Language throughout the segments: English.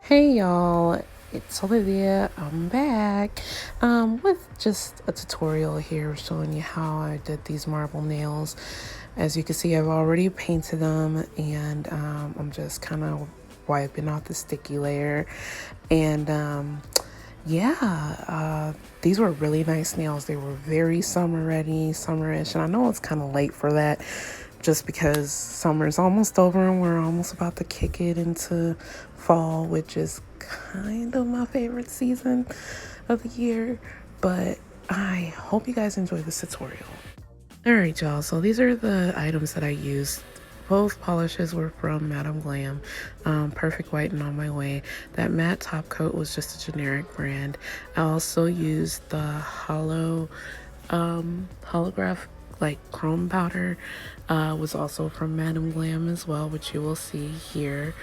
Hey y'all, it's Olivia. I'm back with just a tutorial here showing you how I did these marble nails. As you can see, I've already painted them, and I'm just kind of wiping off the sticky layer. And these were really nice nails. They were very summer ready, summerish, and I know it's kind of late for that just because summer's almost over and we're almost about to kick it into fall, which is kind of my favorite season of the year. But I hope you guys enjoy this tutorial. Alright y'all, so these are the items that I used. Both polishes were from Madam Glam, Perfect White and On My Way. That matte top coat was just a generic brand. I also used the holograph like chrome powder, was also from Madam Glam as well, which you will see here.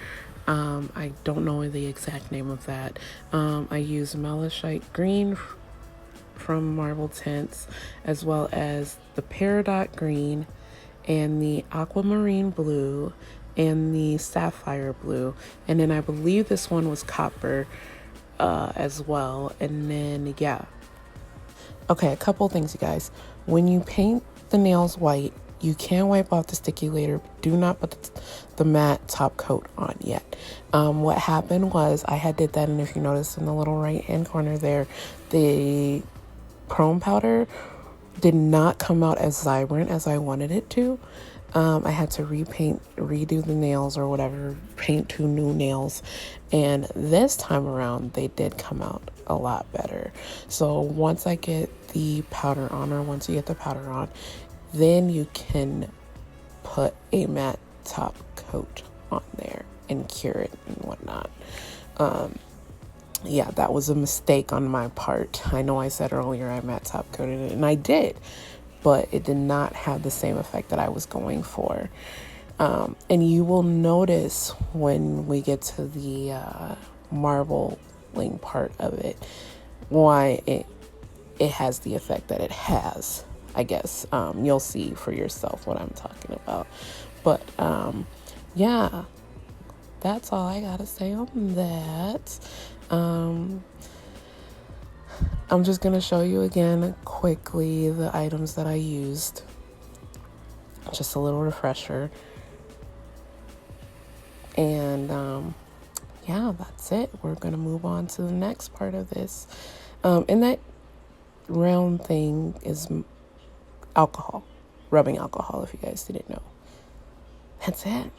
I don't know the exact name of that. I used Malachite Green from Marble Tints, as well as the Peridot Green and the Aquamarine Blue and the Sapphire Blue. And then I believe this one was Copper as well. And then, yeah. Okay, a couple things, you guys. When you paint the nails white, you can wipe off the sticky later. Do not put the matte top coat on yet. What happened was I had did that, and if you notice in the little right hand corner there, the chrome powder did not come out as vibrant as I wanted it to. I had to redo the nails or whatever, paint 2 new nails, and this time around they did come out a lot better. So once I get the powder on, or once you get the powder on, then you can put a matte top coat on there and cure it and whatnot. Yeah, that was a mistake on my part. I know I said earlier I matte top coated it, and I did, but it did not have the same effect that I was going for. And you will notice when we get to the marbling part of it, why it has the effect that it has, I guess. You'll see for yourself what I'm talking about. But yeah, that's all I gotta say on that. I'm just gonna show you again quickly the items that I used. Just a little refresher. And yeah, that's it. We're gonna move on to the next part of this. And that round thing is alcohol, rubbing alcohol, if you guys didn't know. That's it.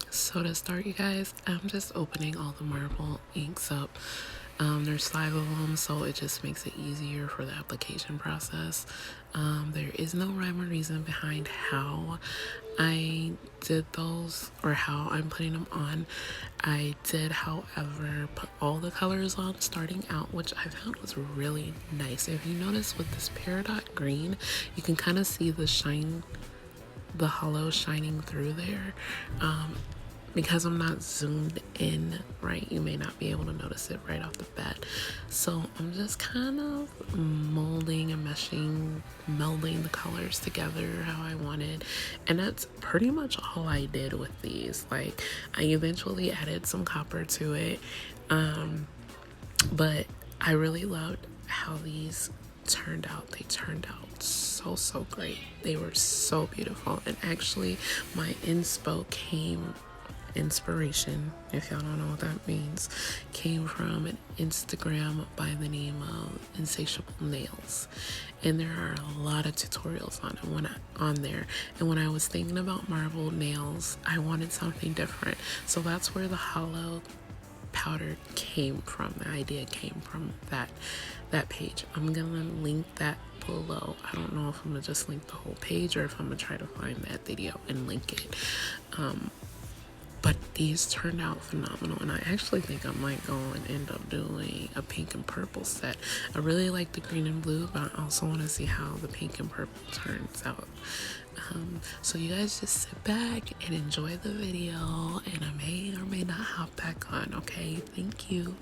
So to start, you guys, I'm just opening all the marble inks up. There's 5 of them, so it just makes it easier for the application process. There is no rhyme or reason behind how I did those or how I'm putting them on. I did, however, put all the colors on starting out, which I found was really nice. If you notice with this Peridot Green, you can kind of see the shine, the hollow shining through there. Because I'm not zoomed in right, you may not be able to notice it right off the bat. So I'm just kind of molding and melding the colors together how I wanted. And that's pretty much all I did with these. Like, I eventually added some copper to it. But I really loved how these turned out. They turned out so great. They were so beautiful. And actually, my inspiration, if y'all don't know what that means, came from an Instagram by the name of Insatiable Nails, and there are a lot of tutorials on there. And when I was thinking about marble nails, I wanted something different, so that's where the hollow powder came from. The idea came from that page. I'm gonna link that below. I don't know if I'm gonna just link the whole page or if I'm gonna try to find that video and link it. But these turned out phenomenal, and I actually think I might go and end up doing a pink and purple set. I really like the green and blue, but I also want to see how the pink and purple turns out. So you guys just sit back and enjoy the video, and I may or may not hop back on, okay? Thank you.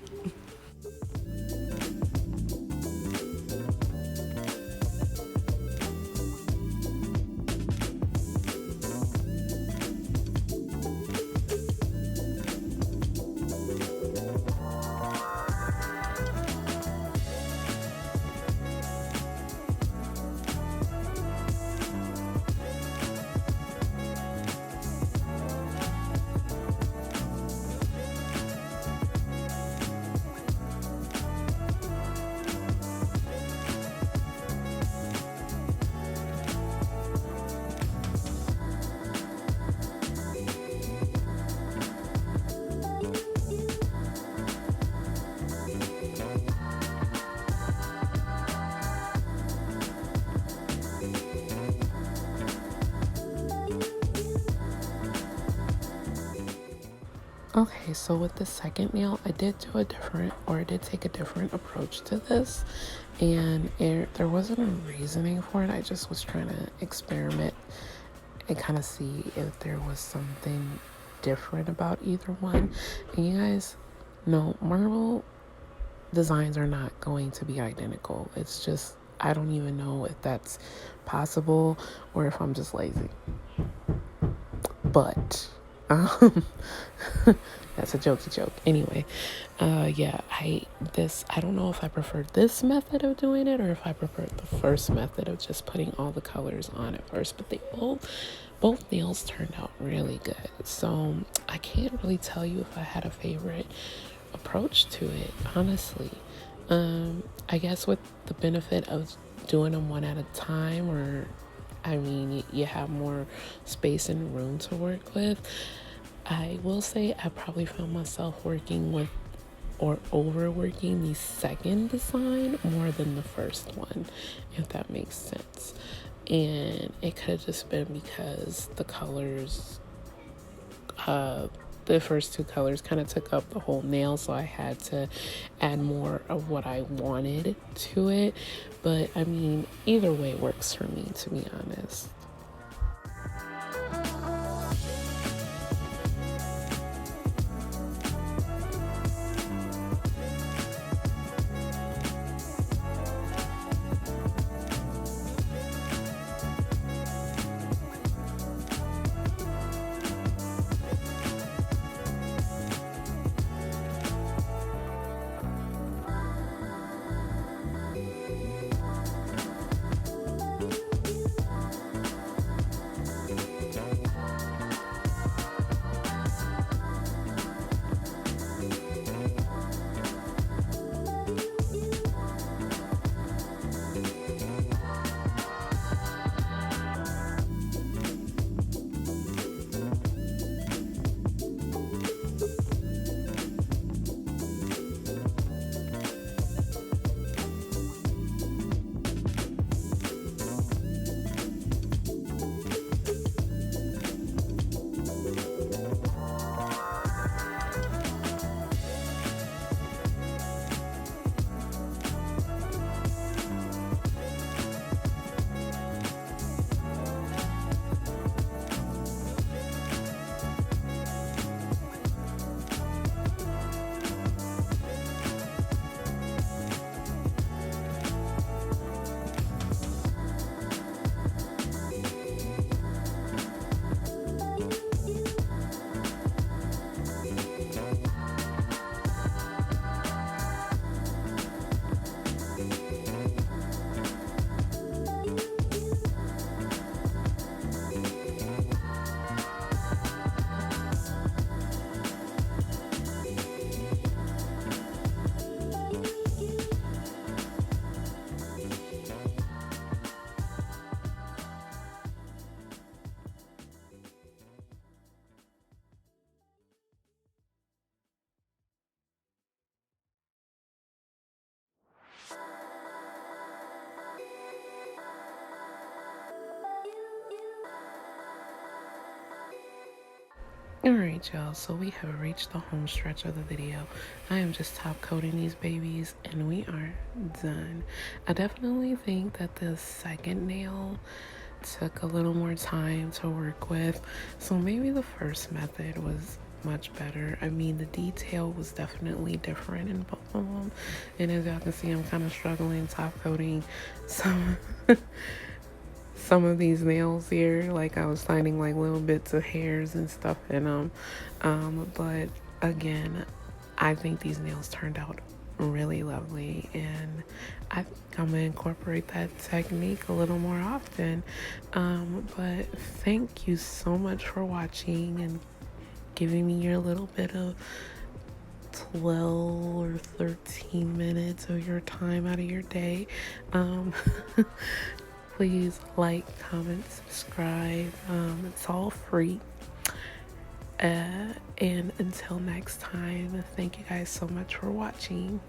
Okay, so with the second nail, I did take a different approach to this, and there wasn't a reasoning for it. I just was trying to experiment and kind of see if there was something different about either one. And you guys know, marble designs are not going to be identical. It's just, I don't even know if that's possible or if I'm just lazy. But um, that's a jokey joke. Anyway, yeah, I don't know if I prefer this method of doing it or if I prefer the first method of just putting all the colors on at first. But they both nails turned out really good. So I can't really tell you if I had a favorite approach to it, honestly. I guess with the benefit of doing them one at a time, or I mean, you have more space and room to work with. I will say I probably found myself working with or overworking the second design more than the first one, if that makes sense. And it could have just been because the colors, the first two colors kind of took up the whole nail, so I had to add more of what I wanted to it. But I mean, either way works for me, to be honest. Alright, y'all, so we have reached the home stretch of the video. I am just top coating these babies and we are done. I definitely think that the second nail took a little more time to work with, so maybe the first method was much better. I mean, the detail was definitely different in both of them, and as y'all can see, I'm kind of struggling top coating some some of these nails here. Like, I was finding like little bits of hairs and stuff in them, but again, I think these nails turned out really lovely, and I think I'm gonna incorporate that technique a little more often. But thank you so much for watching and giving me your little bit of 12 or 13 minutes of your time out of your day. Please like, comment, subscribe. It's all free. And until next time, thank you guys so much for watching.